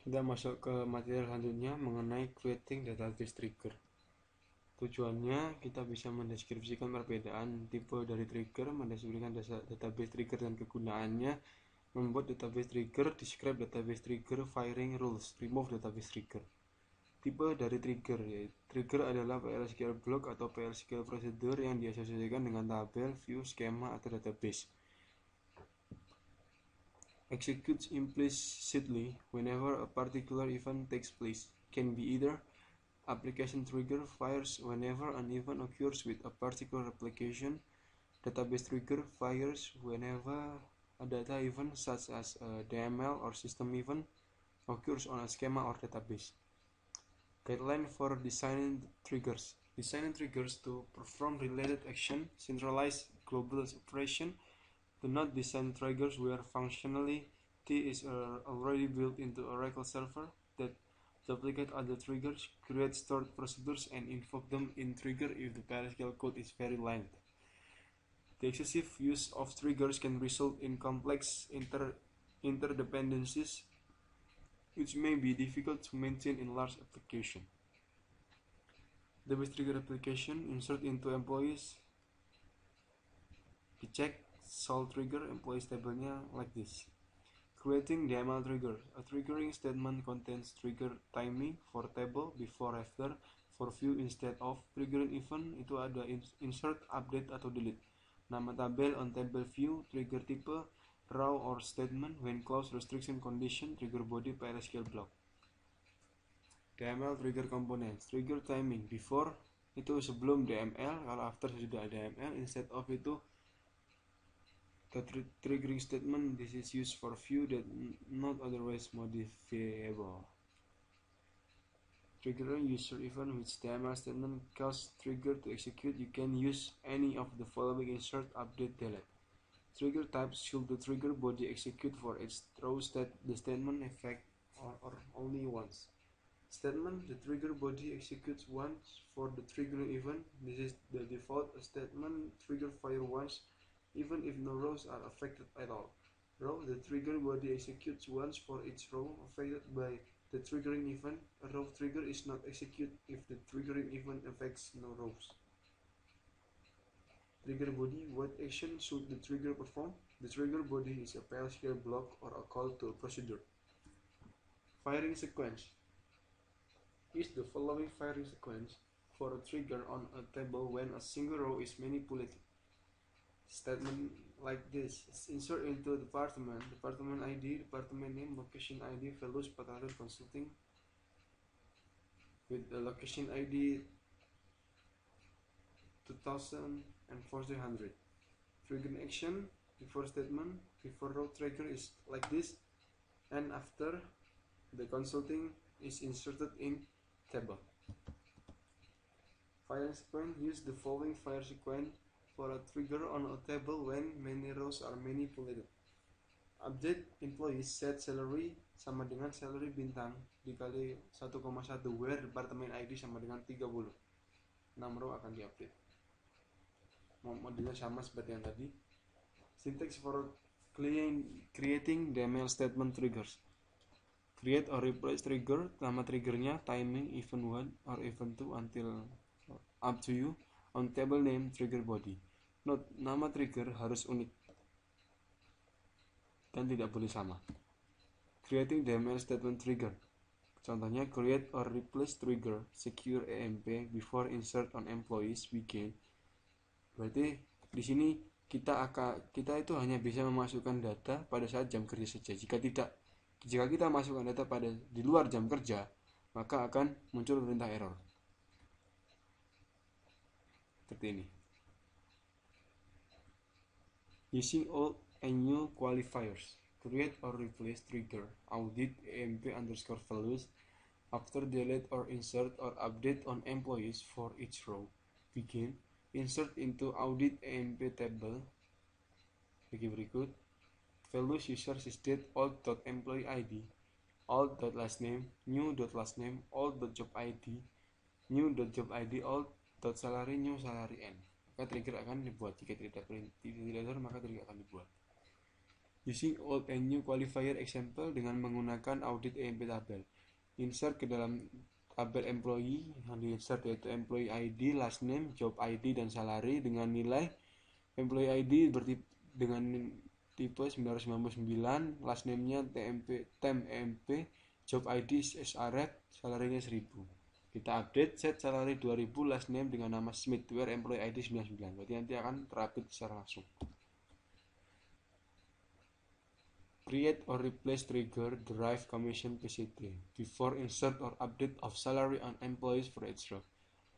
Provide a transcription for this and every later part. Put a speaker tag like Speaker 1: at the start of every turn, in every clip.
Speaker 1: Kita masuk ke materi selanjutnya mengenai creating database trigger. Tujuannya kita bisa mendeskripsikan perbedaan tipe dari trigger, mendeskripsikan database trigger dan kegunaannya, membuat database trigger, describe database trigger, firing rules, remove database trigger. Tipe dari trigger, yaitu trigger adalah PL/SQL block atau PL/SQL procedure yang diasosiasikan dengan tabel, view, skema, atau database. Executes implicitly whenever a particular event takes place. Can be either application trigger fires whenever an event occurs with a particular application. Database trigger fires whenever a data event such as a DML or system event occurs on a schema or database. Guideline for designing triggers. Designing triggers to perform related action, centralized global operation. Do not design triggers where functionality is already built into Oracle server that duplicate other triggers, create stored procedures, and invoke them in trigger if the PL/SQL code is very lengthy. The excessive use of triggers can result in complex interdependencies which may be difficult to maintain in large applications. Database trigger application insert into employees. Dicek Sol trigger employees tabelnya like this. Creating DML trigger. A triggering statement contains trigger timing for table, before, after, for view instead of. Triggering event itu ada insert, update, atau delete. Nama tabel on table view, trigger type, raw or statement, when clause restriction condition, trigger body PL/SQL block. DML trigger components. Trigger timing, before itu sebelum DML, kalau after sudah ada DML, instead of itu the triggering statement. This is used for view that not otherwise modifiable. Triggering user event which DML statement causes trigger to execute. You can use any of the following: insert, update, delete. Trigger types. Should the trigger body execute for its row state the statement effect or only once? Statement. The trigger body executes once for the triggering event. This is the default statement. Trigger fire once even if no rows are affected at all. Row. The trigger body executes once for each row affected by the triggering event. A row trigger is not executed if the triggering event affects no rows. Trigger body. What action should the trigger perform? The trigger body is a PL/SQL block or a call to a procedure. Firing sequence. Use the following firing sequence for a trigger on a table when a single row is manipulated. Statement like this. Insert into department ID, department name, location ID, values 400 consulting with the location ID 2000 and 400. Trigger action. Before statement, before row trigger is like this, and after the consulting is inserted in table. Fire sequence. Use the following fire sequence for a trigger on a table when many rows are manipulated. Update employees. Set salary sama dengan salary bintang dikali 1,1 where department ID sama dengan 30. 6 row akan diupdate. Modelnya sama seperti yang tadi. Syntax for creating DML statement triggers. Create or replace trigger. Nama triggernya timing, event 1 or event 2 until up to you. On table name, trigger body. Note, nama trigger harus unik dan tidak boleh sama. Creating DML statement trigger. Contohnya, create or replace trigger, secure EMP before insert on employees begin. Berarti di sini kita itu hanya bisa memasukkan data pada saat jam kerja saja. Jika kita masukkan data pada di luar jam kerja, maka akan muncul perintah error. Seperti ini. Using old and new qualifiers. Create or replace trigger, audit EMP underscore values after delete or insert or update on employees for each row. Begin. Insert into audit EMP table. Bagi berikut. Values users is date old.employee ID, old.last name, new.last name, old.job ID, new.job ID, old.salary, new salary n. Maka trigger akan dibuat. Jika tidak ada maka trigger akan dibuat. Using old and new qualifier example dengan menggunakan audit EMP tabel. Insert ke dalam tabel employee yang di-insert yaitu employee ID, last name, job ID, dan salary dengan nilai employee ID dengan tipe 999, last name-nya TMP, job ID SRF, salary-nya 1000. Kita update set salary 2000, last name dengan nama Smith, where employee ID 99. Berarti nanti akan terupdate secara langsung. Create or replace trigger derive commission PCT before insert or update of salary on employees for each row.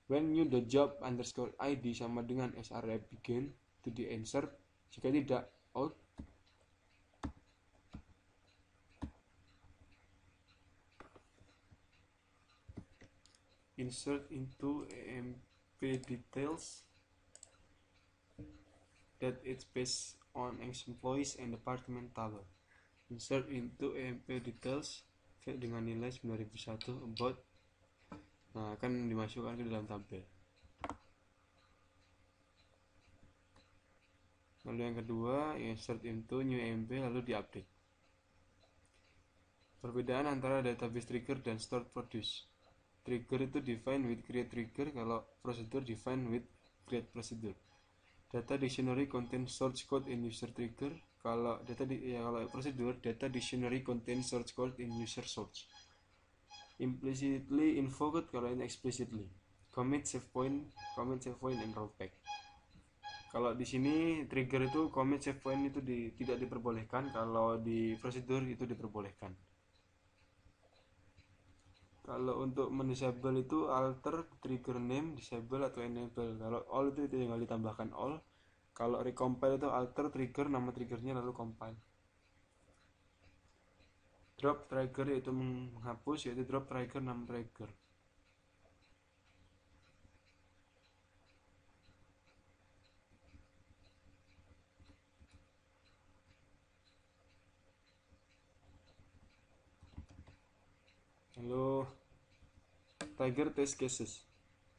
Speaker 1: When new the job underscore ID sama dengan SRF begin to the insert, jika tidak out. Insert into EMP details that it's based on employees and department table. Insert into EMP details dengan nilai 9001 about. Nah, akan dimasukkan ke dalam tabel. Lalu yang kedua, insert into new EMP lalu diupdate. Perbedaan antara database trigger dan stored produce. Trigger itu define with create trigger, kalau procedure define with create procedure. Data dictionary contain source code in user trigger. Kalau prosedur, data dictionary contain source code in user source. Implicitly invoked kalau ini explicitly. Commit save point and rollback. Kalau di sini trigger itu commit save point itu tidak diperbolehkan, kalau di prosedur itu diperbolehkan. Kalau untuk mendisable itu alter trigger name, disable atau enable. Kalau all itu tinggal ditambahkan all. Kalau recompile itu alter trigger, nama triggernya lalu compile. Drop trigger yaitu menghapus, yaitu drop trigger nama trigger. Lalu trigger test cases.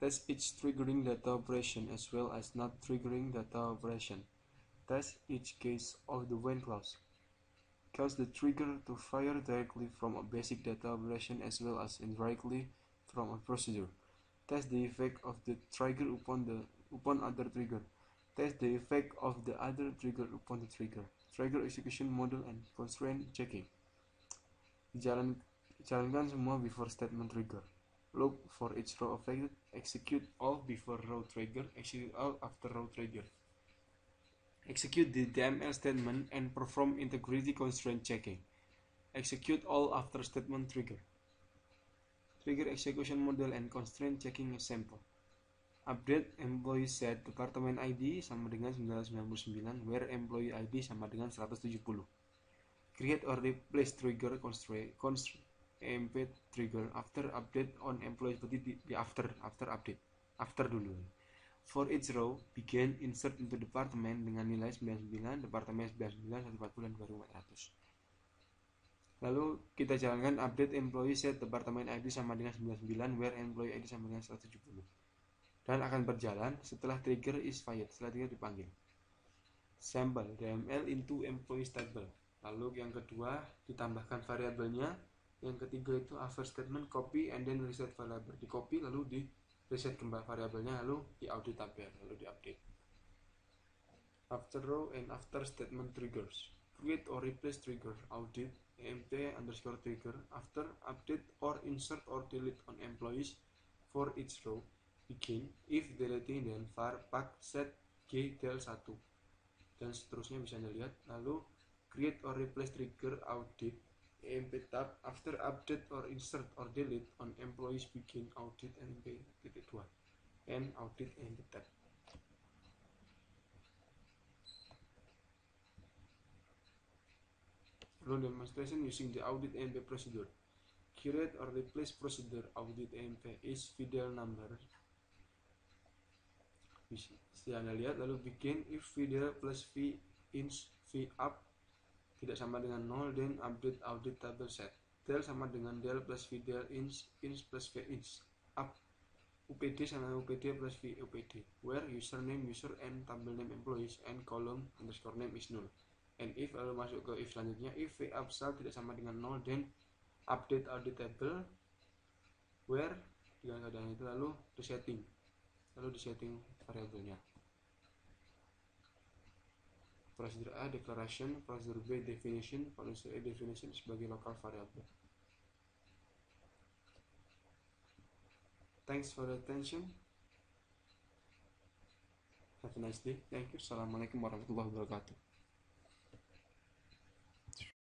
Speaker 1: Test each triggering data operation as well as not triggering data operation. Test each case of the when clause. Cause the trigger to fire directly from a basic data operation as well as indirectly from a procedure. Test the effect of the trigger upon other trigger. Test the effect of the other trigger upon the trigger. Trigger execution model and constraint checking. Jalankan semua before statement trigger. Look for each row affected. Execute all before row trigger. Execute all after row trigger. Execute the DML statement and perform integrity constraint checking. Execute all after statement trigger. Trigger execution model and constraint checking example. Update employee set department ID sama dengan 999, where employee ID sama dengan 170. Create or replace trigger constraint EMP trigger after update on employee, seperti di after update, after dulu. For each row, begin insert into department dengan nilai 99, departemen 99, 140, dan 2400. Lalu kita jalankan update employee set departemen ID sama dengan 99, where employee ID sama dengan 170. Dan akan berjalan setelah trigger is fired, setelah trigger dipanggil. Sample DML into employee table. Lalu yang kedua ditambahkan variabelnya. Yang ketiga itu after statement copy and then reset variable. Di copy lalu di reset kembali variabelnya, lalu di audit tabel, lalu di update. After row and after statement triggers. Create or replace trigger audit EMP underscore trigger after update or insert or delete on employees for each row. Begin if deleting then var pack set g del 1 dan seterusnya bisa dilihat. Lalu create or replace trigger audit EMP tab after update or insert or delete on employees begin audit EMP titik 2 and audit EMP tab. Lalu demonstration using the audit EMP procedure. Create or replace procedure audit EMP is fidel number. Bisa Anda lihat. Lalu begin if fidel plus v ins v up tidak sama dengan 0, then update audit table set. Del sama dengan del plus v del ins plus v ins up. UPD sama UPD plus v UPD, where username user and table name employees and column underscore name is null, and if, lalu masuk ke if selanjutnya. If v abstrak tidak sama dengan 0, then update the table where, dengan keadaan itu lalu disetting variabelnya. Prosedur A declaration, prosedur B definition, prosedur E definition sebagai local variable. Thanks for the attention. Have a nice day. Thank you. Assalamualaikum warahmatullahi wabarakatuh.